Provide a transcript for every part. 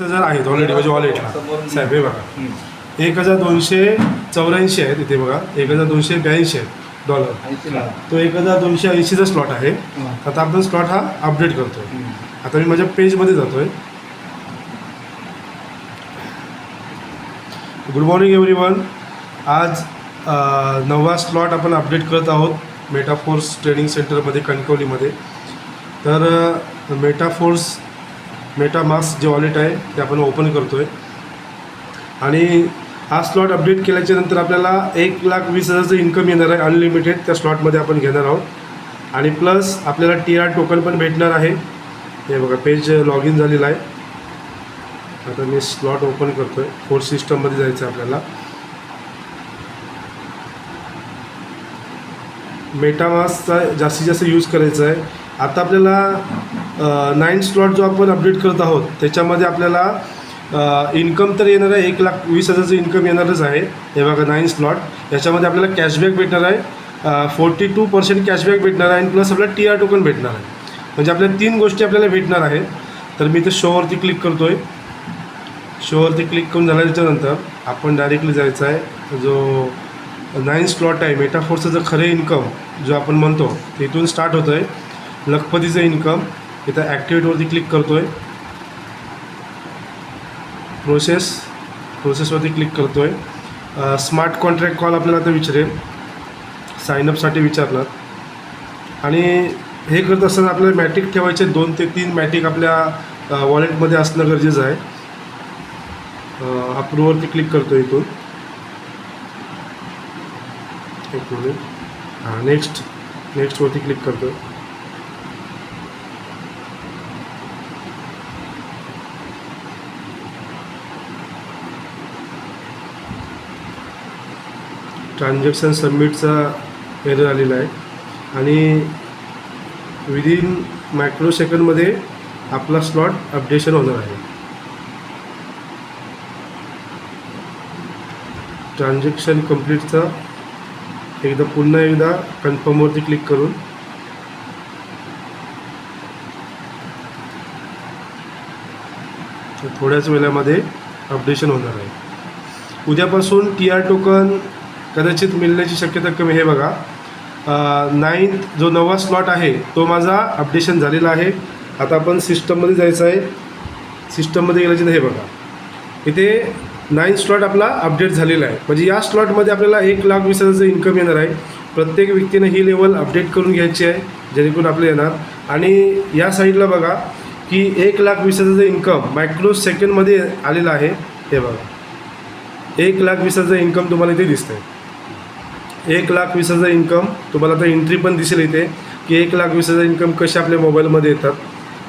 हजार आहेत ऑलरेडी म्हणजे वॉलेटला साहेब. हे बघा 1284 आहेत इथे बघा. 1282 आहेत डॉलर. तो 1280चा स्लॉट आहे. आता आपण स्लॉट हा अपडेट करतोय. आता मी माझ्या पेजमध्ये जातोय. Good morning everyone. आज 9वा स्लॉट आपण अपडेट करत आहोत मेटाफोर्स ट्रेनिंग सेंटरमध्ये कणकवलीमध्ये. तर मेटामास्क जे वॉलेट आहे ते आपण ओपन करतो आहे. आणि हा स्लॉट अपडेट केल्याच्यानंतर आपल्याला 1,20,000चं इन्कम येणार आहे अनलिमिटेड. त्या स्लॉटमध्ये आपण घेणार आहोत. आणि प्लस आपल्याला TR टोकन पण भेटणार आहे. हे बघा पेज लॉग इन झालेलं आहे. आता मी स्लॉट ओपन करतो आहे. फोर्स सिस्टममध्ये जायचं आहे आपल्याला. मेटामास्कचा जास्तीत जास्त यूज करायचा आहे. आता आपल्याला 9 स्लॉट जो आपण अपडेट करत आहोत त्याच्यामध्ये आपल्याला इन्कम तर येणार आहे 1,20,000चं इन्कम येणारच आहे. हे बघा 9 स्लॉट. याच्यामध्ये आपल्याला कॅशबॅक भेटणार आहे. 42% कॅशबॅक भेटणार आहे आणि प्लस आपल्याला TR टोकन भेटणार आहे. म्हणजे आपल्या 3 गोष्टी आपल्याला भेटणार आहेत. तर मी इथे शोवरती क्लिक करतो आहे. शोवरती क्लिक करून झाल्याच्यानंतर आपण डायरेक्टली जायचं आहे. जो 9 स्लॉट आहे मेटाफोर्सचं जो खरे इन्कम जो आपण म्हणतो तिथून स्टार्ट होतं आहे. लखपतीचं इन्कम. इथं ॲक्टिवेटवरती क्लिक करतो आहे. प्रोसेसवरती क्लिक करतो आहे. स्मार्ट कॉन्ट्रॅक्ट कॉल आपल्याला आता विचारेल. साईनअपसाठी विचारणार. आणि हे करत असताना आपल्याला मॅटिक ठेवायचे 2 ते 3 मॅटिक आपल्या वॉलेटमध्ये असणं गरजेचं आहे. अप्रूवरती क्लिक करतो इथून. एक मिनिट. नेक्स्टवरती क्लिक करतो. ट्रान्झॅक्शन सबमिटचा एरर आलेला आहे. आणि विदिन मायक्रो सेकंडमध्ये आपला स्लॉट अपडेशन होणार आहे. ट्रान्झॅक्शन कंप्लीटचा पुन्हा एकदा कन्फर्मवरती क्लिक करून थोड्याच वेळामध्ये अपडेशन होणार आहे. उद्यापासून TR टोकन कदाचित मिळण्याची शक्यता कमी. हे बघा 9वा स्लॉट आहे तो माझा अपडेशन झालेला आहे. आता आपण सिस्टममध्ये जायचं आहे. सिस्टममध्ये गेल्याच्या हे बघा इथे 9 स्लॉट आपला अपडेट झालेला आहे. म्हणजे या स्लॉटमध्ये आपल्याला 1,20,000चं इन्कम येणार आहे. प्रत्येक व्यक्तीने ही लेवल अपडेट करून घ्यायची आहे जेणेकरून आपलं येणार. आणि या साईडला बघा की 1,20,000चं इन्कम मायक्रो सेकंडमध्ये आलेलं आहे. हे बघा 1,20,000चं इन्कम तुम्हाला इथे दिसतं आहे. 1,20,000चं इन्कम तुम्हाला आता एंट्री पण दिसेल इथे की 1,20,000चं इन्कम कसे आपल्या मोबाईलमध्ये येतात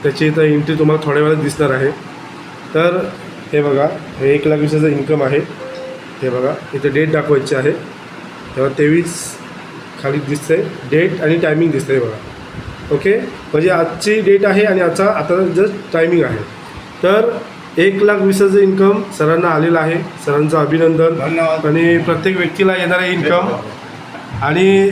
त्याची इथं एंट्री तुम्हाला थोड्या वेळात दिसणार आहे. तर हे बघा हे 1,20,000चं इन्कम आहे. हे बघा इथे डेट दाखवायची आहे. तेव्हा 23 खाली दिसतं आहे. डेट आणि टायमिंग दिसतं आहे बघा. ओके म्हणजे आजची डेट आहे आणि आता जस्ट टायमिंग आहे. तर 1,20,000चं इन्कम सरांना आलेलं आहे. सरांचं अभिनंदन. धन्यवाद. आणि प्रत्येक व्यक्तीला येणार आहे इन्कम. आणि